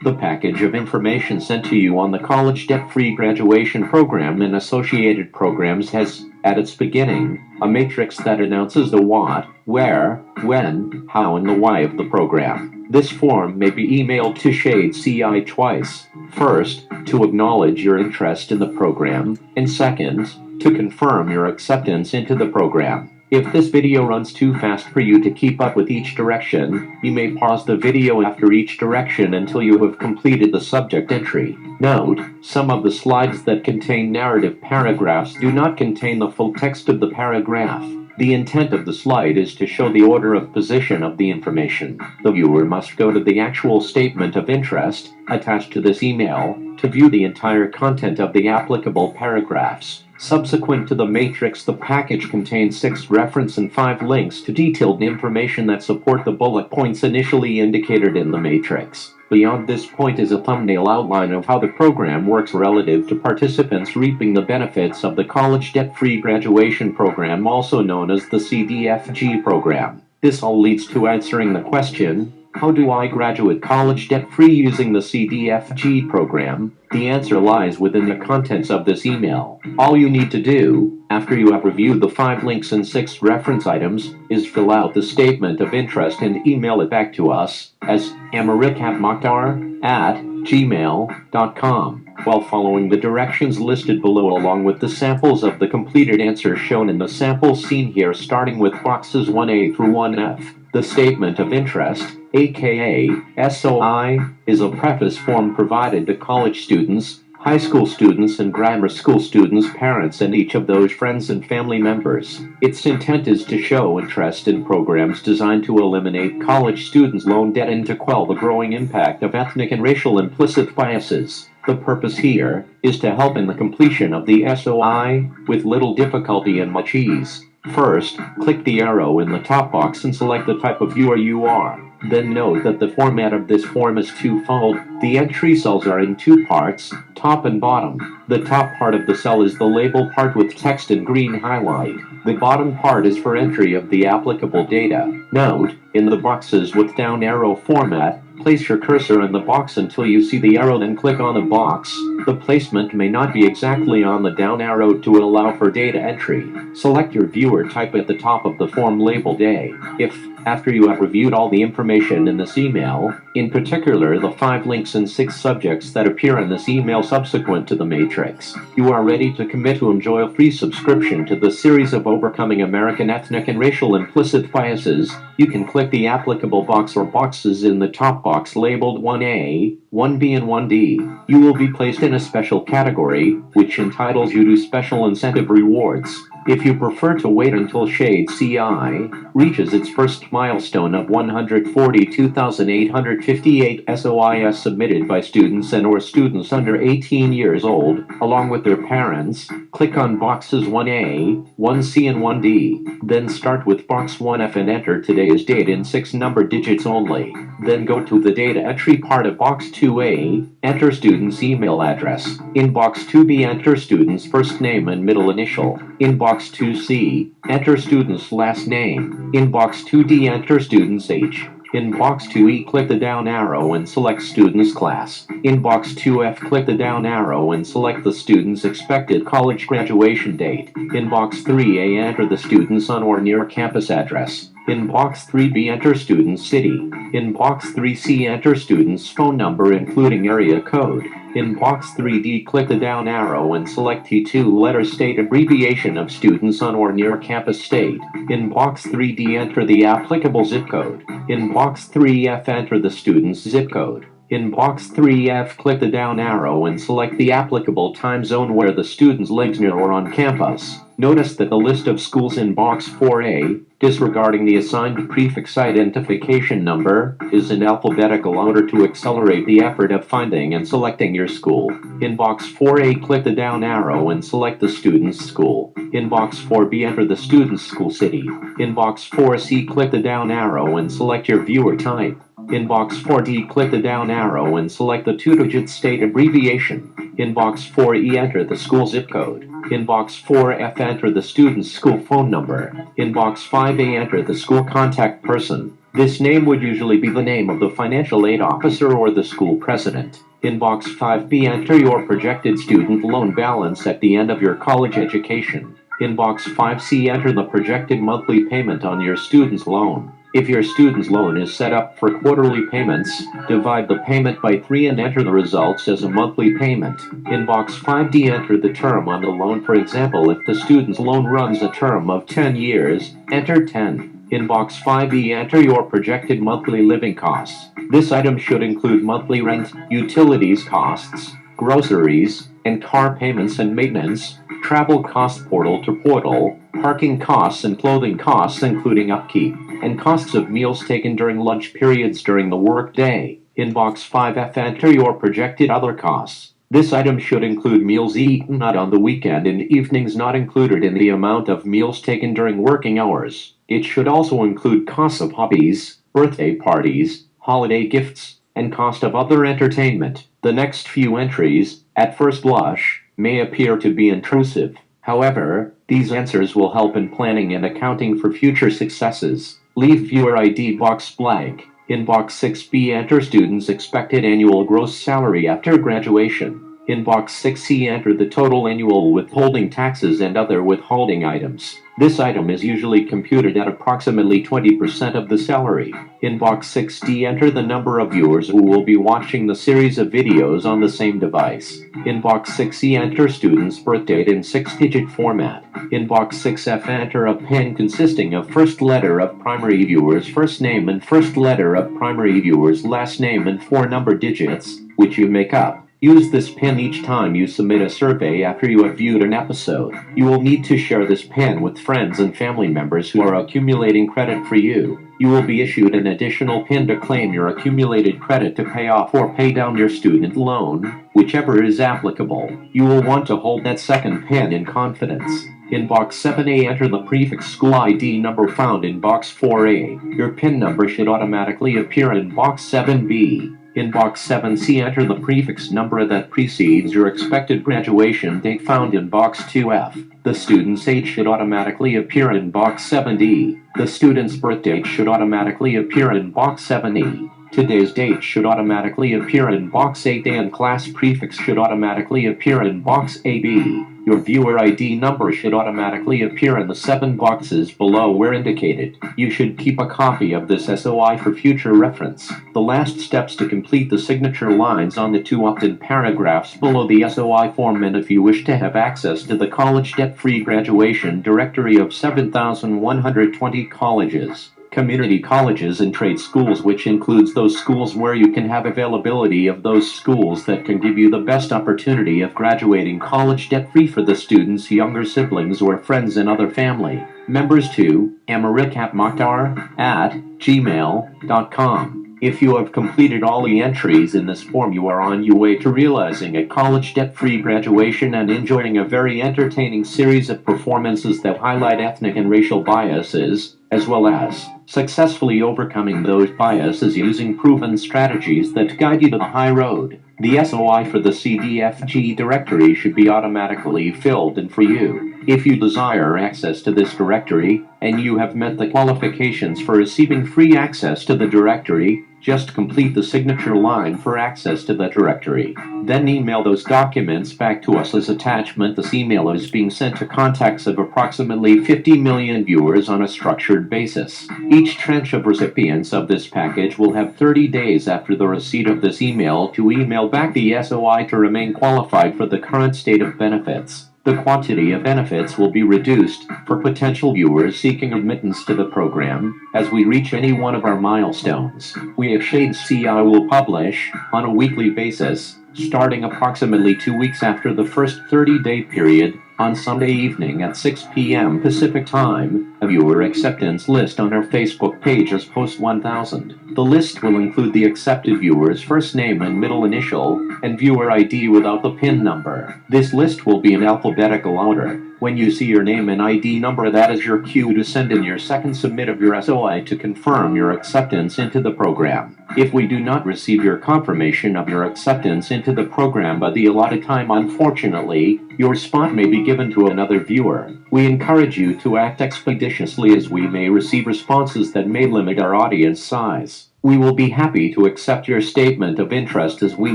The package of information sent to you on the college debt-free graduation program and associated programs has, at its beginning, a matrix that announces the what, where, when, how, and the why of the program. This form may be emailed to Shade CI twice. First, to acknowledge your interest in the program, and second, to confirm your acceptance into the program. If this video runs too fast for you to keep up with each direction, you may pause the video after each direction until you have completed the subject entry. Note, some of the slides that contain narrative paragraphs do not contain the full text of the paragraph. The intent of the slide is to show the order of position of the information. The viewer must go to the actual statement of interest, attached to this email, to view the entire content of the applicable paragraphs. Subsequent to the matrix, the package contains 6 references and 5 links to detailed information that support the bullet points initially indicated in the matrix. Beyond this point is a thumbnail outline of how the program works relative to participants reaping the benefits of the College Debt-Free Graduation Program, also known as the CDFG program. This all leads to answering the question, how do I graduate college debt-free using the CDFG program? The answer lies within the contents of this email. All you need to do, after you have reviewed the 5 links and 6 reference items, is fill out the statement of interest and email it back to us as americatmokhtar@gmail.com, while following the directions listed below along with the samples of the completed answers shown in the sample seen here, starting with boxes 1A through 1F. The statement of interest, aka SOI, is a preface form provided to college students, high school students, and grammar school students' parents, and each of those friends and family members. Its intent is to show interest in programs designed to eliminate college students' loan debt and to quell the growing impact of ethnic and racial implicit biases. The purpose here is to help in the completion of the SOI with little difficulty and much ease. First, click the arrow in the top box and select the type of viewer you are. Then note that the format of this form is twofold. The entry cells are in 2 parts, top and bottom. The top part of the cell is the label part with text in green highlight. The bottom part is for entry of the applicable data. Note, in the boxes with down arrow format, place your cursor in the box until you see the arrow, then click on the box. The placement may not be exactly on the down arrow to allow for data entry. Select your viewer type at the top of the form labeled A. If, after you have reviewed all the information in this email, in particular the 5 links and 6 subjects that appear in this email subsequent to the matrix, you are ready to commit to enjoy a free subscription to the series of Overcoming American Ethnic and Racial Implicit Biases, you can click the applicable box or boxes in the top box labeled 1A, 1B, and 1D. You will be placed in a special category, which entitles you to special incentive rewards. If you prefer to wait until Shade CI reaches its first milestone of 142,858 SOIs submitted by students and or students under 18 years old, along with their parents, click on boxes 1A, 1C, and 1D. Then start with box 1F and enter today's date in 6 number digits only. Then go to the data entry part of box 2A, enter student's email address. In box 2B, enter student's first name and middle initial. In box 2C, enter student's last name. In box 2D, enter student's age. In box 2E, click the down arrow and select student's class. In box 2F, click the down arrow and select the student's expected college graduation date. In box 3A, enter the student's on or near campus address. In box 3B, enter student's city. In box 3C, enter student's phone number including area code. In box 3D, click the down arrow and select the 2-letter state abbreviation of student's on or near campus state. In box 3D, enter the applicable zip code. In box 3F, enter the student's zip code. In box 3F, click the down arrow and select the applicable time zone where the students live near or on campus. Notice that the list of schools in box 4A, disregarding the assigned prefix identification number, is in alphabetical order to accelerate the effort of finding and selecting your school. In box 4A, click the down arrow and select the student's school. In box 4B, enter the student's school city. In box 4C, click the down arrow and select your viewer type. In box 4D, click the down arrow and select the 2-digit state abbreviation. In box 4E, enter the school zip code. In box 4F, enter the student's school phone number. In box 5A, enter the school contact person. This name would usually be the name of the financial aid officer or the school president. In box 5B, enter your projected student loan balance at the end of your college education. In box 5C, enter the projected monthly payment on your student's loan. If your student's loan is set up for quarterly payments, divide the payment by 3 and enter the results as a monthly payment. In box 5D, enter the term on the loan. For example, if the student's loan runs a term of 10 years, enter 10. In box 5E, enter your projected monthly living costs. This item should include monthly rent, utilities costs, groceries, and car payments and maintenance, travel costs portal to portal, parking costs and clothing costs including upkeep, and costs of meals taken during lunch periods during the workday. In box 5F, enter your projected other costs. This item should include meals eaten not on the weekend and evenings not included in the amount of meals taken during working hours. It should also include costs of hobbies, birthday parties, holiday gifts, and cost of other entertainment. The next few entries, at first blush, may appear to be intrusive. However, these answers will help in planning and accounting for future successes. Leave viewer ID box blank. In box 6B, enter students' expected annual gross salary after graduation. In box 6C, enter the total annual withholding taxes and other withholding items. This item is usually computed at approximately 20% of the salary. In box 6D, enter the number of viewers who will be watching the series of videos on the same device. In box 6E, enter student's birth date in 6-digit format. In box 6F, enter a PIN consisting of first letter of primary viewer's first name and first letter of primary viewer's last name and 4 number digits, which you make up. Use this PIN each time you submit a survey after you have viewed an episode. You will need to share this PIN with friends and family members who are accumulating credit for you. You will be issued an additional PIN to claim your accumulated credit to pay off or pay down your student loan, whichever is applicable. You will want to hold that second PIN in confidence. In box 7A, enter the prefix school ID number found in box 4A. Your PIN number should automatically appear in box 7B. In box 7C, enter the prefix number that precedes your expected graduation date found in box 2F. The student's age should automatically appear in box 7D. The student's birth date should automatically appear in box 7E. Today's date should automatically appear in box 8A and class prefix should automatically appear in box AB. Your viewer ID number should automatically appear in the 7 boxes below where indicated. You should keep a copy of this SOI for future reference. The last steps to complete the signature lines on the 2 opt-in paragraphs below the SOI form, and if you wish to have access to the college debt-free graduation directory of 7,120 colleges, community colleges and trade schools, which includes those schools where you can have availability of those schools that can give you the best opportunity of graduating college debt-free for the student's younger siblings or friends and other family members to americapmokhtar@gmail.com. If you have completed all the entries in this form, you are on your way to realizing a college debt-free graduation and enjoying a very entertaining series of performances that highlight ethnic and racial biases, as well as successfully overcoming those biases using proven strategies that guide you to the high road. The SOI for the CDFG directory should be automatically filled in for you. If you desire access to this directory, and you have met the qualifications for receiving free access to the directory, just complete the signature line for access to the directory. Then email those documents back to us as attachment. This email is being sent to contacts of approximately 50 million viewers on a structured basis. Each tranche of recipients of this package will have 30 days after the receipt of this email to email back the SOI to remain qualified for the current state of benefits. The quantity of benefits will be reduced for potential viewers seeking admittance to the program as we reach any one of our milestones. We at Shade CI will publish on a weekly basis, starting approximately 2 weeks after the first 30-day period, on Sunday evening at 6 p.m. Pacific Time, a viewer acceptance list on our Facebook page as Post 1000. The list will include the accepted viewer's first name and middle initial, and viewer ID without the PIN number. This list will be in alphabetical order. When you see your name and ID number, that is your cue to send in your second submit of your SOI to confirm your acceptance into the program. If we do not receive your confirmation of your acceptance into the program by the allotted time, unfortunately, your spot may be given to another viewer. We encourage you to act expeditiously, as we may receive responses that may limit our audience size. We will be happy to accept your statement of interest, as we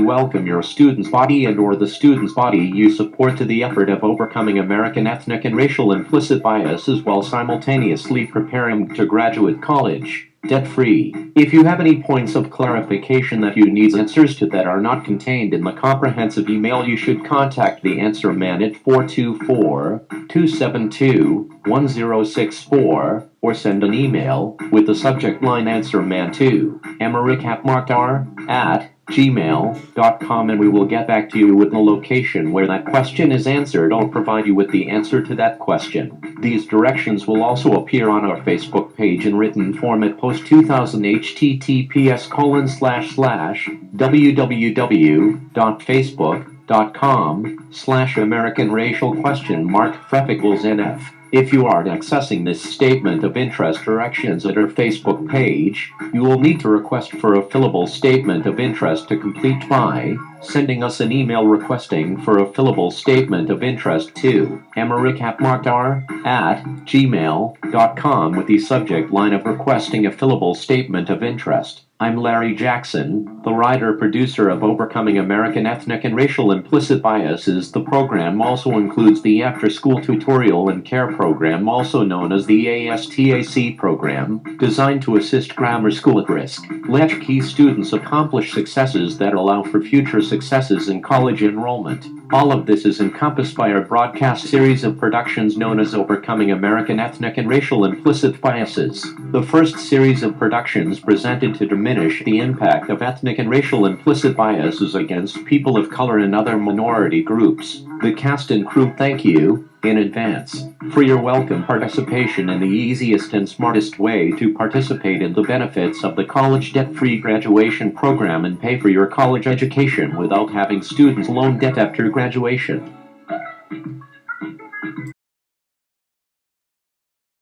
welcome your student's body and/or the student's body you support to the effort of overcoming American ethnic and racial implicit biases while simultaneously preparing to graduate college debt-free. If you have any points of clarification that you need answers to that are not contained in the comprehensive email, you should contact the Answer Man at 424-272-1064 or send an email with the subject line Answer Man to americapmarktar@gmail.com, and we will get back to you with the location where that question is answered or provide you with the answer to that question. These directions will also appear on our Facebook page in written form at post-2000 https://www.facebook.com/American Racial NF. If you are accessing this statement of interest directions at our Facebook page, you will need to request for a fillable statement of interest to complete by sending us an email requesting for a fillable statement of interest to americapmarktar@gmail.com with the subject line of requesting a fillable statement of interest. I'm Larry Jackson, the writer-producer of Overcoming American Ethnic and Racial Implicit Biases. The program also includes the after-school tutorial and care program, also known as the ASTAC program, designed to assist grammar school at-risk latchkey students accomplish successes that allow for future successes in college enrollment. All of this is encompassed by our broadcast series of productions known as Overcoming American Ethnic and Racial Implicit Biases. The first series of productions presented to diminish the impact of ethnic and racial implicit biases against people of color and other minority groups. The cast and crew thank you in advance for your welcome participation in the easiest and smartest way to participate in the benefits of the college debt-free graduation program and pay for your college education without having student loan debt after graduation.